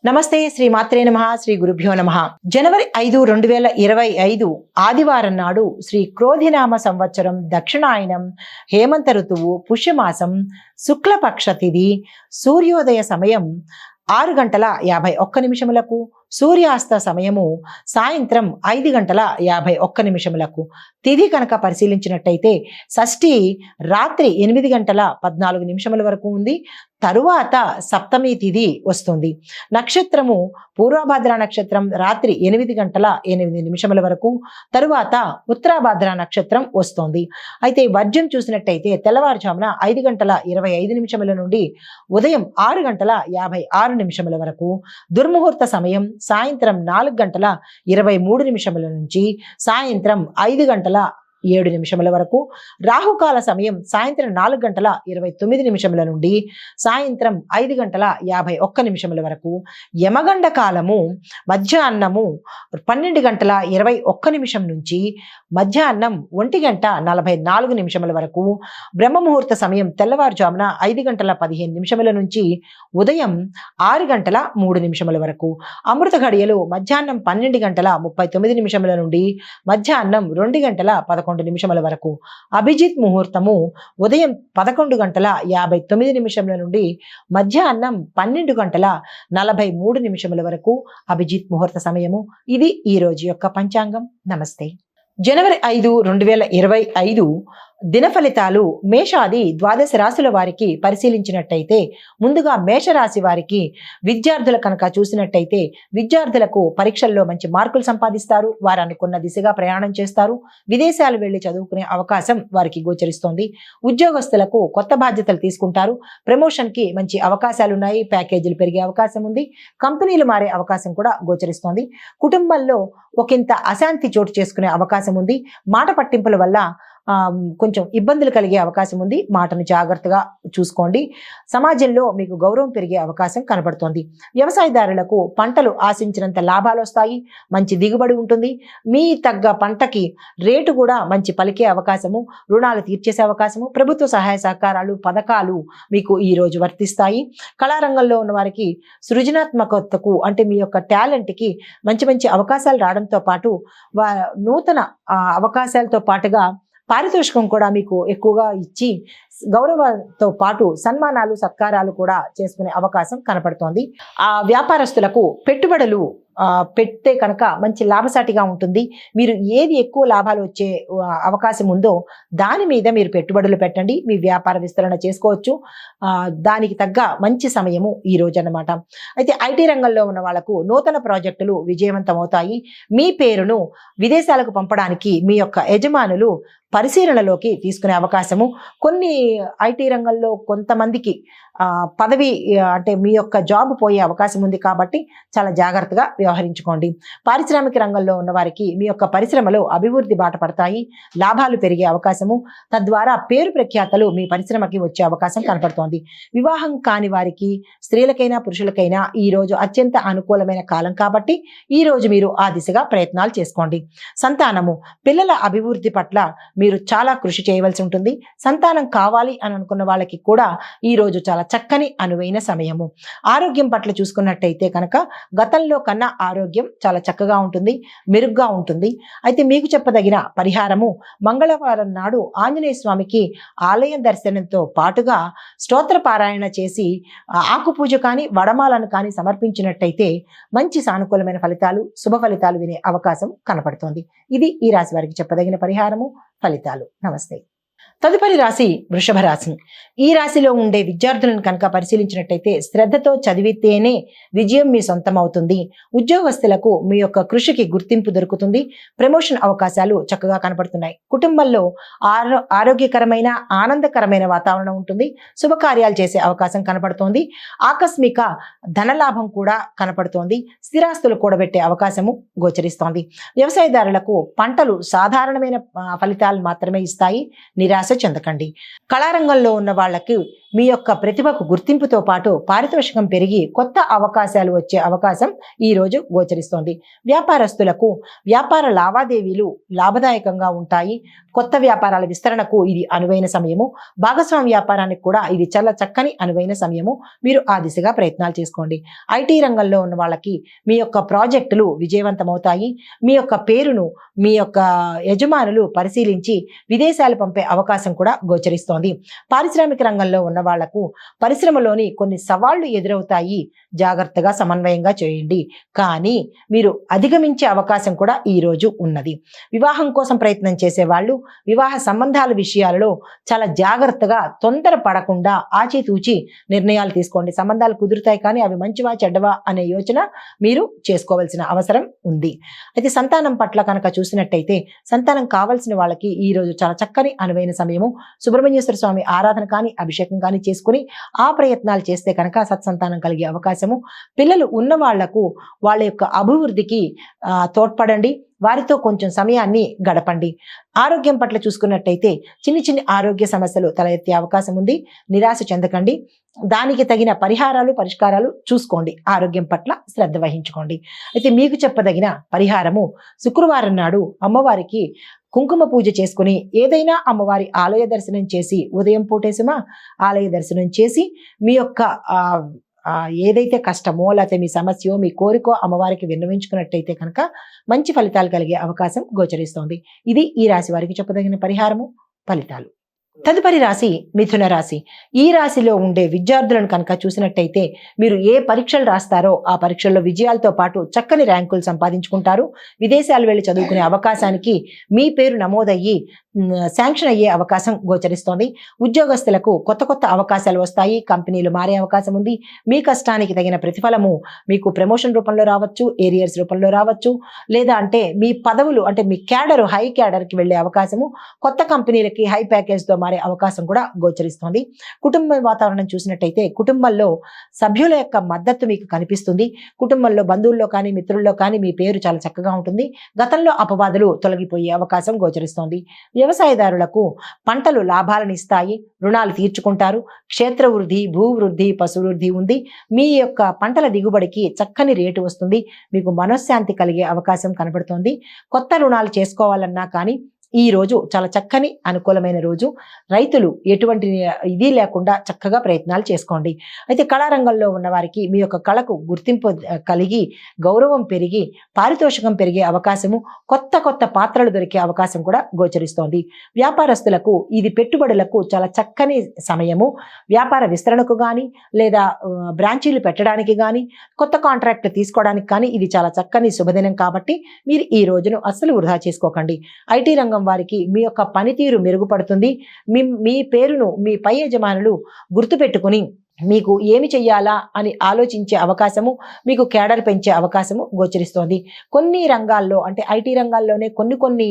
నమస్తే శ్రీ మాత్రే నమః శ్రీ గురుభ్యో నమః. జనవరి 5, 2025 ఆదివారం నాడు శ్రీ క్రోధినామ సంవత్సరం దక్షిణాయనం హేమంత ఋతువు పుష్యమాసం శుక్లపక్ష తిథి సూర్యోదయ సమయం 6:51 సూర్యాస్త సమయము సాయంత్రం 5:51 తిథి కనుక పరిశీలించినట్టయితే షష్ఠి రాత్రి 8:14 వరకు ఉంది. తరువాత సప్తమి తిథి వస్తుంది. నక్షత్రము పూర్వభాద్ర నక్షత్రం రాత్రి 8:08 వరకు, తరువాత ఉత్తరాభాద్ర నక్షత్రం వస్తుంది. అయితే వర్జ్యం చూసినట్టయితే తెల్లవారుజామున 5:25 నుండి ఉదయం 6:56 వరకు, దుర్ముహూర్త సమయం సాయంత్రం 4:23 నుంచి సాయంత్రం 5:07 వరకు, రాహుకాల సమయం సాయంత్రం 4:29 నుండి సాయంత్రం 5:51 వరకు, యమగండ కాలము మధ్యాహ్నము 12:21 నుంచి మధ్యాహ్నం 1:44 వరకు, బ్రహ్మముహూర్త సమయం తెల్లవారుజామున 5:15 నుంచి ఉదయం 6:03 వరకు, అమృత ఘడియలు మధ్యాహ్నం 12:39 నుండి మధ్యాహ్నం 2:11 వరకు, అభిజిత్ ముహూర్తము ఉదయం 11:59 నుండి మధ్యాహ్నం 12:43 వరకు అభిజిత్ ముహూర్త సమయము. ఇది ఈ రోజు యొక్క పంచాంగం. నమస్తే. జనవరి 5, 2025 దిన ఫలితాలు మేషాది ద్వాదశ రాశుల వారికి పరిశీలించినట్టయితే ముందుగా మేషరాశి వారికి విద్యార్థులు కనుక చూసినట్టయితే విద్యార్థులకు పరీక్షల్లో మంచి మార్కులు సంపాదిస్తారు. వారు అనుకున్న దిశగా ప్రయాణం చేస్తారు. విదేశాలు వెళ్లి చదువుకునే అవకాశం వారికి గోచరిస్తోంది. ఉద్యోగస్తులకు కొత్త బాధ్యతలు తీసుకుంటారు. ప్రమోషన్ కి మంచి అవకాశాలు ఉన్నాయి. ప్యాకేజీలు పెరిగే అవకాశం ఉంది. కంపెనీలు మారే అవకాశం కూడా గోచరిస్తోంది. కుటుంబంలో ఒకంత అశాంతి చోటు చేసుకునే అవకాశం ఉంది. మాట పట్టింపుల వల్ల కొంచెం ఇబ్బందులు కలిగే అవకాశం ఉంది. మాటను జాగ్రత్తగా చూసుకోండి. సమాజంలో మీకు గౌరవం పెరిగే అవకాశం కనబడుతోంది. వ్యవసాయదారులకు పంటలు ఆశించినంత లాభాలు వస్తాయి. మంచి దిగుబడి ఉంటుంది. మీ తగ్గ పంటకి రేటు కూడా మంచి పలికే అవకాశము, రుణాలు తీర్చేసే అవకాశము, ప్రభుత్వ సహాయ సహకారాలు పథకాలు మీకు ఈ రోజు వర్తిస్తాయి. కళారంగంలో ఉన్న వారికి సృజనాత్మకతకు అంటే మీ యొక్క టాలెంట్కి మంచి మంచి అవకాశాలు రావడంతో పాటు నూతన అవకాశాలతో పాటుగా పారితోషికం కూడా మీకు ఎక్కువగా ఇచ్చి గౌరవంతో పాటు సన్మానాలు సత్కారాలు కూడా చేసుకునే అవకాశం కనపడుతోంది. ఆ వ్యాపారస్తులకు పెట్టుబడులు పెడితే కనుక మంచి లాభసాటిగా ఉంటుంది. మీరు ఏది ఎక్కువ లాభాలు వచ్చే అవకాశం ఉందో దాని మీద మీరు పెట్టుబడులు పెట్టండి. మీ వ్యాపార విస్తరణ చేసుకోవచ్చు. దానికి తగ్గ మంచి సమయము ఈ రోజు అన్నమాట. అయితే ఐటీ రంగంలో ఉన్న వాళ్లకు నూతన ప్రాజెక్టులు విజయవంతం అవుతాయి. మీ పేరును విదేశాలకు పంపడానికి మీ యొక్క యజమానులు పరిశీలనలోకి తీసుకునే అవకాశము. కొన్ని ఐటీ రంగంలో కొంతమందికి పదవి అంటే మీ యొక్క జాబ్ పోయే అవకాశం ఉంది కాబట్టి చాలా జాగ్రత్తగా వ్యవహరించుకోండి. పారిశ్రామిక రంగంలో ఉన్న వారికి మీ యొక్క పరిశ్రమలో అభివృద్ధి బాట పడతాయి. లాభాలు పెరిగే అవకాశము, తద్వారా పేరు ప్రఖ్యాతలు మీ పరిశ్రమకి వచ్చే అవకాశం కనపడుతోంది. వివాహం కాని వారికి స్త్రీలకైనా పురుషులకైనా ఈ రోజు అత్యంత అనుకూలమైన కాలం కాబట్టి ఈ రోజు మీరు ఆ దిశగా ప్రయత్నాలు చేసుకోండి. సంతానము, పిల్లల అభివృద్ధి పట్ల మీరు చాలా కృషి చేయవలసి ఉంటుంది. సంతానం కావాలి అని అనుకున్న వాళ్ళకి కూడా ఈ రోజు చాలా చక్కని అనువైన సమయము. ఆరోగ్యం పట్ల చూసుకున్నట్టయితే కనుక గతంలో కన్నా ఆరోగ్యం చాలా చక్కగా ఉంటుంది, మెరుగ్గా ఉంటుంది. అయితే మీకు చెప్పదగిన పరిహారము మంగళవారం నాడు ఆంజనేయ స్వామికి ఆలయ దర్శనంతో పాటుగా స్తోత్ర పారాయణ చేసి ఆకు పూజ కానీ వడమాలను కానీ సమర్పించినట్టయితే మంచి సానుకూలమైన ఫలితాలు, శుభ ఫలితాలు వినే అవకాశం కనపడుతోంది. ఇది ఈ రాశి వారికి చెప్పదగిన పరిహారము, ఫలితాలు. నమస్తే. తదుపరి రాశి వృషభ రాశి. ఈ రాశిలో ఉండే విద్యార్థులను కనుక పరిశీలించినట్టయితే శ్రద్ధతో చదివితేనే విజయం మీ సొంతం అవుతుంది. ఉద్యోగస్తులకు మీ యొక్క కృషికి గుర్తింపు దొరుకుతుంది. ప్రమోషన్ అవకాశాలు చక్కగా కనపడుతున్నాయి. కుటుంబంలో ఆరోగ్యకరమైన ఆనందకరమైన వాతావరణం ఉంటుంది. శుభకార్యాలు చేసే అవకాశం కనపడుతోంది. ఆకస్మిక ధనలాభం కూడా కనపడుతోంది. స్థిరాస్తులు కూడబెట్టే అవకాశము గోచరిస్తోంది. వ్యవసాయదారులకు పంటలు సాధారణమైన ఫలితాలు మాత్రమే ఇస్తాయి. నిరాశ చెందకండి. కళారంగంలో ఉన్న వాళ్ళకి మీ యొక్క ప్రతిభకు గుర్తింపుతో పాటు పారితోషికం పెరిగి కొత్త అవకాశాలు వచ్చే అవకాశం ఈ రోజు గోచరిస్తోంది. వ్యాపారస్తులకు వ్యాపార లావాదేవీలు లాభదాయకంగా ఉంటాయి. కొత్త వ్యాపారాల విస్తరణకు ఇది అనువైన సమయము. భాగస్వామి వ్యాపారానికి కూడా ఇది చాలా చక్కని అనువైన సమయము. మీరు ఆ దిశగా ప్రయత్నాలు చేసుకోండి. ఐటీ రంగంలో ఉన్న వాళ్ళకి మీ యొక్క ప్రాజెక్టులు విజయవంతమవుతాయి. మీ యొక్క పేరును మీ యొక్క యజమానులు పరిశీలించి విదేశాలు పంపే అవకాశం కూడా గోచరిస్తోంది. పారిశ్రామిక రంగంలో ఉన్న వాళ్లకు పరిశ్రమలోని కొన్ని సవాళ్లు ఎదురవుతాయి. జాగ్రత్తగా సమన్వయంగా చేయండి. కానీ మీరు అధిగమించే అవకాశం కూడా ఈ రోజు ఉన్నది. వివాహం కోసం ప్రయత్నం చేసే వాళ్ళు వివాహ సంబంధాల విషయాలలో చాలా జాగ్రత్తగా, తొందర పడకుండా ఆచితూచి నిర్ణయాలు తీసుకోండి. సంబంధాలు కుదురుతాయి, కానీ అవి మంచివా చెడ్డవా అనే యోచన మీరు చేసుకోవాల్సిన అవసరం ఉంది. అయితే సంతానం పట్ల కనుక చూసినట్టయితే సంతానం కావాల్సిన వాళ్ళకి ఈ రోజు చాలా చక్కని అనువైన సమయము. సుబ్రహ్మణ్యేశ్వర స్వామి ఆరాధన కానీ అభిషేకం కానీ చేసుకుని ఆ ప్రయత్నాలు చేస్తే కనుక సత్సంతానం కలిగే అవకాశము. పిల్లలు ఉన్న వాళ్లకు వాళ్ళ యొక్క అభివృద్ధికి తోడ్పడండి. వారితో కొంచెం సమయాన్ని గడపండి. ఆరోగ్యం పట్ల చూసుకున్నట్టయితే చిన్ని ఆరోగ్య సమస్యలు తల ఎత్తే అవకాశం ఉంది. నిరాశ చెందకండి. దానికి తగిన పరిష్కారాలు చూసుకోండి. ఆరోగ్యం పట్ల శ్రద్ధ వహించుకోండి. అయితే మీకు చెప్పదగిన పరిహారము, శుక్రవారం నాడు అమ్మవారికి కుంకుమ పూజ చేసుకుని ఏదైనా అమ్మవారి ఆలయ దర్శనం చేసి, ఉదయం పూటేసుమా ఆలయ దర్శనం చేసి మీ యొక్క ఏదైతే కష్టమో లేకపోతే మీ సమస్యో మీ కోరికో అమ్మవారికి విన్నవించుకున్నట్టయితే కనుక మంచి ఫలితాలు కలిగే అవకాశం గోచరిస్తోంది. ఇది ఈ రాశి వారికి చెప్పదగిన పరిహారము, ఫలితాలు. తదుపరి రాశి మిథున రాశి. ఈ రాశిలో ఉండే విద్యార్థులను కనుక చూసినట్టయితే మీరు ఏ పరీక్షలు రాస్తారో ఆ పరీక్షల్లో విజయాలతో పాటు చక్కని ర్యాంకులు సంపాదించుకుంటారు. విదేశాలు వెళ్ళి చదువుకునే అవకాశానికి మీ పేరు నమోదయ్యి శాంక్షన్ అయ్యే అవకాశం గోచరిస్తోంది. ఉద్యోగస్తులకు కొత్త అవకాశాలు వస్తాయి. కంపెనీలు మారే అవకాశం ఉంది. మీ కష్టానికి తగిన ప్రతిఫలము మీకు ప్రమోషన్ రూపంలో రావచ్చు, ఏరియర్స్ రూపంలో రావచ్చు. లేదా అంటే మీ పదవులు అంటే మీ క్యాడర్ హై క్యాడర్కి వెళ్ళే అవకాశము, కొత్త కంపెనీలకి హై ప్యాకేజ్తో మారే అవకాశం కూడా గోచరిస్తోంది. కుటుంబ వాతావరణం చూసినట్టయితే కుటుంబంలో సభ్యుల యొక్క మద్దతు మీకు కనిపిస్తుంది. కుటుంబంలో బంధువుల్లో కానీ మిత్రుల్లో కానీ మీ పేరు చాలా చక్కగా ఉంటుంది. గతంలో అపవాదులు తొలగిపోయే అవకాశం గోచరిస్తోంది. వ్యవసాయదారులకు పంటలు లాభాలను ఇస్తాయి. రుణాలు తీర్చుకుంటారు. క్షేత్ర వృద్ధి, భూవృద్ధి, పశువృద్ధి ఉంది. మీ యొక్క పంటల దిగుబడికి చక్కని రేటు వస్తుంది. మీకు మనశ్శాంతి కలిగే అవకాశం కనబడుతోంది. కొత్త రుణాలు చేసుకోవాలన్నా కానీ ఈ రోజు చాలా చక్కని అనుకూలమైన రోజు. రైతులు ఎటువంటి ఇది లేకుండా చక్కగా ప్రయత్నాలు చేసుకోండి. అయితే కళారంగంలో ఉన్న వారికి మీ యొక్క కళకు గుర్తింపు కలిగి గౌరవం పెరిగి పారితోషికం పెరిగే అవకాశము, కొత్త పాత్రలు దొరికే అవకాశం కూడా గోచరిస్తోంది. వ్యాపారస్తులకు ఇది పెట్టుబడులకు చాలా చక్కని సమయము. వ్యాపార విస్తరణకు కానీ లేదా బ్రాంచీలు పెట్టడానికి కానీ కొత్త కాంట్రాక్ట్ తీసుకోవడానికి కానీ ఇది చాలా చక్కని శుభదినం. కాబట్టి మీరు ఈ రోజును అస్సలు వృధా చేసుకోకండి. ఐటీ రంగం వారికి మీ యొక్క పనితీరు మెరుగుపడుతుంది. మీ పేరును మీ పై యజమానులు గుర్తుపెట్టుకుని మీకు ఏమి చెయ్యాలా అని ఆలోచించే అవకాశము, మీకు కేడర్ పెంచే అవకాశము గోచరిస్తోంది. కొన్ని రంగాల్లో అంటే ఐటీ రంగాల్లోనే కొన్ని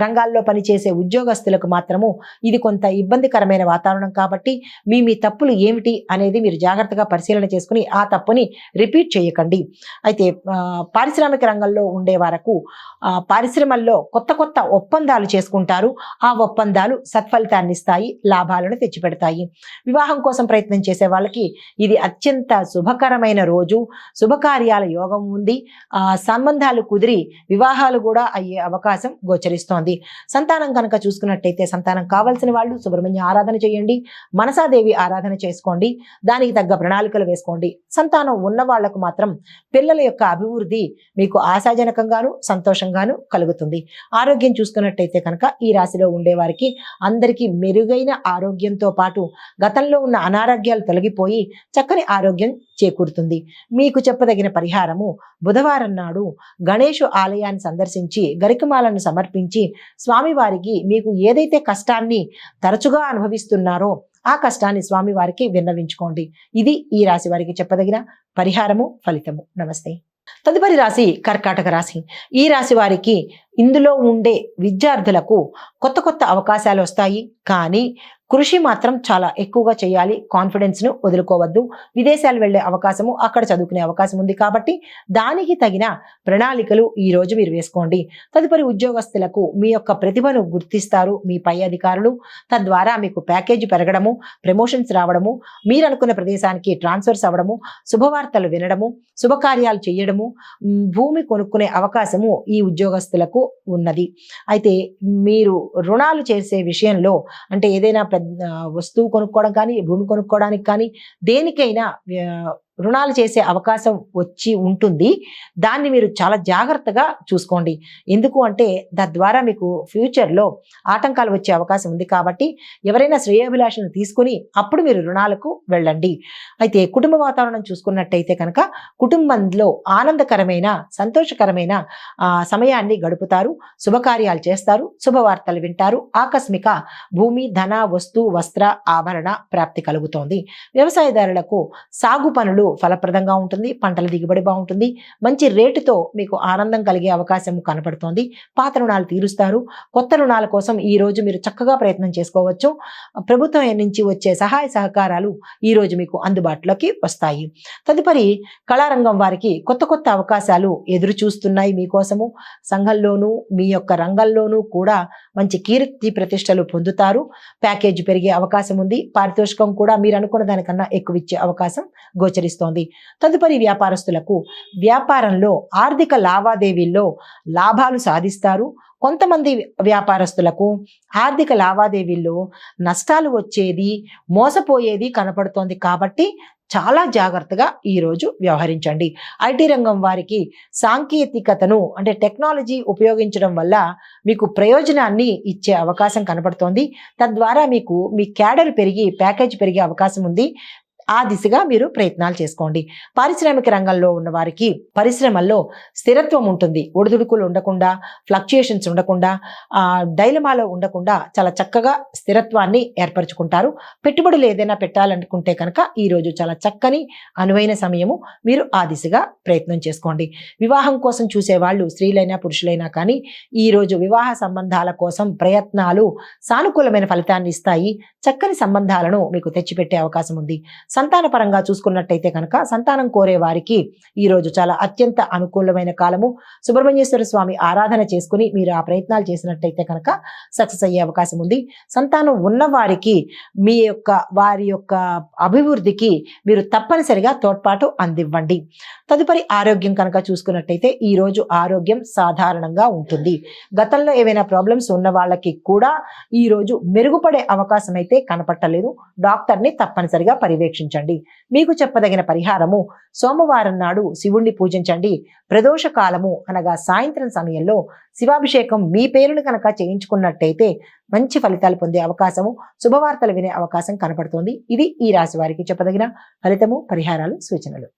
రంగాల్లో పనిచేసే ఉద్యోగస్తులకు మాత్రము ఇది కొంత ఇబ్బందికరమైన వాతావరణం. కాబట్టి మీ తప్పులు ఏమిటి అనేది మీరు జాగ్రత్తగా పరిశీలన చేసుకుని ఆ తప్పుని రిపీట్ చేయకండి. అయితే పారిశ్రామిక రంగంలో ఉండే వరకు పరిశ్రమల్లో కొత్త ఒప్పందాలు చేసుకుంటారు. ఆ ఒప్పందాలు సత్ఫలితాన్ని ఇస్తాయి, లాభాలను తెచ్చిపెడతాయి. వివాహం కోసం ప్రయత్నం చేసే వాళ్ళకి ఇది అత్యంత శుభకరమైన రోజు. శుభకార్యాల యోగం ఉంది. సంబంధాలు కుదిరి వివాహాలు కూడా అయ్యే అవకాశం గోచరిస్తోంది. సంతానం కనుక చూసుకున్నట్టయితే సంతానం కావాల్సిన వాళ్ళు సుబ్రహ్మణ్య ఆరాధన చేయండి, మనసాదేవి ఆరాధన చేసుకోండి, దానికి తగ్గ ప్రణాళికలు వేసుకోండి. సంతానం ఉన్న వాళ్లకు మాత్రం పిల్లల యొక్క అభివృద్ధి మీకు ఆశాజనకంగాను సంతోషంగాను కలుగుతుంది. ఆరోగ్యం చూసుకున్నట్టయితే కనుక ఈ రాశిలో ఉండే వారికి అందరికీ మెరుగైన ఆరోగ్యంతో పాటు గతంలో ఉన్న అనారోగ్యాలు తొలగిపోయి చక్కని ఆరోగ్యం చేకూరుతుంది. మీకు చెప్పదగిన పరిహారము, బుధవారం నాడు గణేషు ఆలయాన్ని సందర్శించి గరికమాలను సమర్పించి స్వామివారికి మీకు ఏదైతే కష్టాన్ని తరచుగా అనుభవిస్తున్నారో ఆ కష్టాన్ని స్వామివారికి విన్నవించుకోండి. ఇది ఈ రాశి వారికి చెప్పదగిన పరిహారము, ఫలితము. నమస్తే. తదుపరి రాశి కర్కాటక రాశి. ఈ రాశి వారికి ఇందులో ఉండే విద్యార్థులకు కొత్త కొత్త అవకాశాలు వస్తాయి. కానీ కృషి మాత్రం చాలా ఎక్కువగా చేయాలి. కాన్ఫిడెన్స్ను వదులుకోవద్దు. విదేశాలు వెళ్ళే అవకాశము, అక్కడ చదువుకునే అవకాశం ఉంది కాబట్టి దానికి తగిన ప్రణాళికలు ఈ రోజు మీరు వేసుకోండి. తదుపరి ఉద్యోగస్తులకు మీ యొక్క ప్రతిభను గుర్తిస్తారు మీ పై అధికారులు. తద్వారా మీకు ప్యాకేజీ పెరగడము, ప్రమోషన్స్ రావడము, మీరు అనుకున్న ప్రదేశానికి ట్రాన్స్ఫర్స్ అవ్వడము, శుభవార్తలు వినడము, శుభకార్యాలు చేయడము, భూమి కొనుక్కునే అవకాశము ఈ ఉద్యోగస్తులకు ఉన్నది. అయితే మీరు రుణాలు చేసే విషయంలో, అంటే ఏదైనా వస్తువు కొనుక్కోవడం కానీ, భూమి కొనుక్కోవడానికి కానీ, దేనికైనా రుణాలు చేసే అవకాశం వచ్చి ఉంటుంది. దాన్ని మీరు చాలా జాగ్రత్తగా చూసుకోండి. ఎందుకు అంటే తద్వారా మీకు ఫ్యూచర్లో ఆటంకాలు వచ్చే అవకాశం ఉంది. కాబట్టి ఎవరైనా శ్రేయోభిలాషను తీసుకుని అప్పుడు మీరు రుణాలకు వెళ్ళండి. అయితే కుటుంబ వాతావరణం చూసుకున్నట్టయితే కనుక కుటుంబంలో ఆనందకరమైన, సంతోషకరమైన సమయాన్ని గడుపుతారు. శుభకార్యాలు చేస్తారు, శుభవార్తలు వింటారు. ఆకస్మిక భూమి, ధన, వస్తు, వస్త్ర, ఆభరణ ప్రాప్తి కలుగుతోంది. వ్యవసాయదారులకు సాగు పనులు ఫలప్రదంగా ఉంటుంది. పంటల దిగుబడి బాగుంటుంది. మంచి రేటుతో మీకు ఆనందం కలిగే అవకాశం కనపడుతోంది. పాత రుణాలు తీరుస్తారు. కొత్త రుణాల కోసం ఈ రోజు మీరు చక్కగా ప్రయత్నం చేసుకోవచ్చు. ప్రభుత్వం నుంచి వచ్చే సహాయ సహకారాలు ఈ రోజు మీకు అందుబాటులోకి వస్తాయి. తదుపరి కళారంగం వారికి కొత్త కొత్త అవకాశాలు ఎదురు చూస్తున్నాయి మీకోసము. సంఘంలోనూ మీ యొక్క రంగంలోనూ కూడా మంచి కీర్తి ప్రతిష్టలు పొందుతారు. ప్యాకేజీ పెరిగే అవకాశం ఉంది. పారితోషికం కూడా మీరు అనుకున్న దానికన్నా ఎక్కువ ఇచ్చే అవకాశం గోచరిస్తోంది. తదుపరి వ్యాపారస్తులకు వ్యాపారంలో ఆర్థిక లావాదేవీల్లో లాభాలు సాధిస్తారు. కొంతమంది వ్యాపారస్తులకు ఆర్థిక లావాదేవీల్లో నష్టాలు వచ్చేది, మోసపోయేది కనపడుతోంది. కాబట్టి చాలా జాగ్రత్తగా ఈరోజు వ్యవహరించండి. ఐటీ రంగం వారికి సాంకేతికతను, అంటే టెక్నాలజీ ఉపయోగించడం వల్ల మీకు ప్రయోజనాన్ని ఇచ్చే అవకాశం కనపడుతోంది. తద్వారా మీకు మీ క్యాడర్ పెరిగి ప్యాకేజ్ పెరిగే అవకాశం ఉంది. ఆ దిశగా మీరు ప్రయత్నాలు చేసుకోండి. పారిశ్రామిక రంగంలో ఉన్న వారికి పరిశ్రమల్లో స్థిరత్వం ఉంటుంది. ఒడిదుడుకులు ఉండకుండా, ఫ్లక్చుయేషన్స్ ఉండకుండా, డైలమాలో ఉండకుండా చాలా చక్కగా స్థిరత్వాన్ని ఏర్పరచుకుంటారు. పెట్టుబడులు ఏదైనా పెట్టాలనుకుంటే కనుక ఈరోజు చాలా చక్కని అనువైన సమయము. మీరు ఆ దిశగా ప్రయత్నం చేసుకోండి. వివాహం కోసం చూసేవాళ్ళు స్త్రీలైనా పురుషులైనా కానీ ఈరోజు వివాహ సంబంధాల కోసం ప్రయత్నాలు సానుకూలమైన ఫలితాన్ని ఇస్తాయి. చక్కని సంబంధాలను మీకు తెచ్చిపెట్టే అవకాశం ఉంది. సంతాన పరంగా చూసుకున్నట్టయితే కనుక సంతానం కోరే వారికి ఈరోజు చాలా అత్యంత అనుకూలమైన కాలము. సుబ్రహ్మణ్యేశ్వర స్వామి ఆరాధన చేసుకుని మీరు ఆ ప్రయత్నాలు చేసినట్టయితే కనుక సక్సెస్ అయ్యే అవకాశం ఉంది. సంతానం ఉన్న వారికి వారి యొక్క అభివృద్ధికి మీరు తప్పనిసరిగా తోడ్పాటు అందివ్వండి. తదుపరి ఆరోగ్యం కనుక చూసుకున్నట్టయితే ఈరోజు ఆరోగ్యం సాధారణంగా ఉంటుంది. గతంలో ఏవైనా ప్రాబ్లమ్స్ ఉన్న వాళ్ళకి కూడా ఈరోజు మెరుగుపడే అవకాశం అయితే కనపట్టలేదు. డాక్టర్ని తప్పనిసరిగా పర్యవేక్షించండి. మీకు చెప్పదగిన పరిహారము, సోమవారం నాడు శివుణ్ణి పూజించండి. ప్రదోష కాలము అనగా సాయంత్రం సమయంలో శివాభిషేకం మీ పేరును కనుక చేయించుకున్నట్టయితే మంచి ఫలితాలు పొందే అవకాశము, శుభవార్తలు వినే అవకాశం కనపడుతోంది. ఇది ఈ రాశి వారికి చెప్పదగిన ఫలితము, పరిహారాలు, సూచనలు.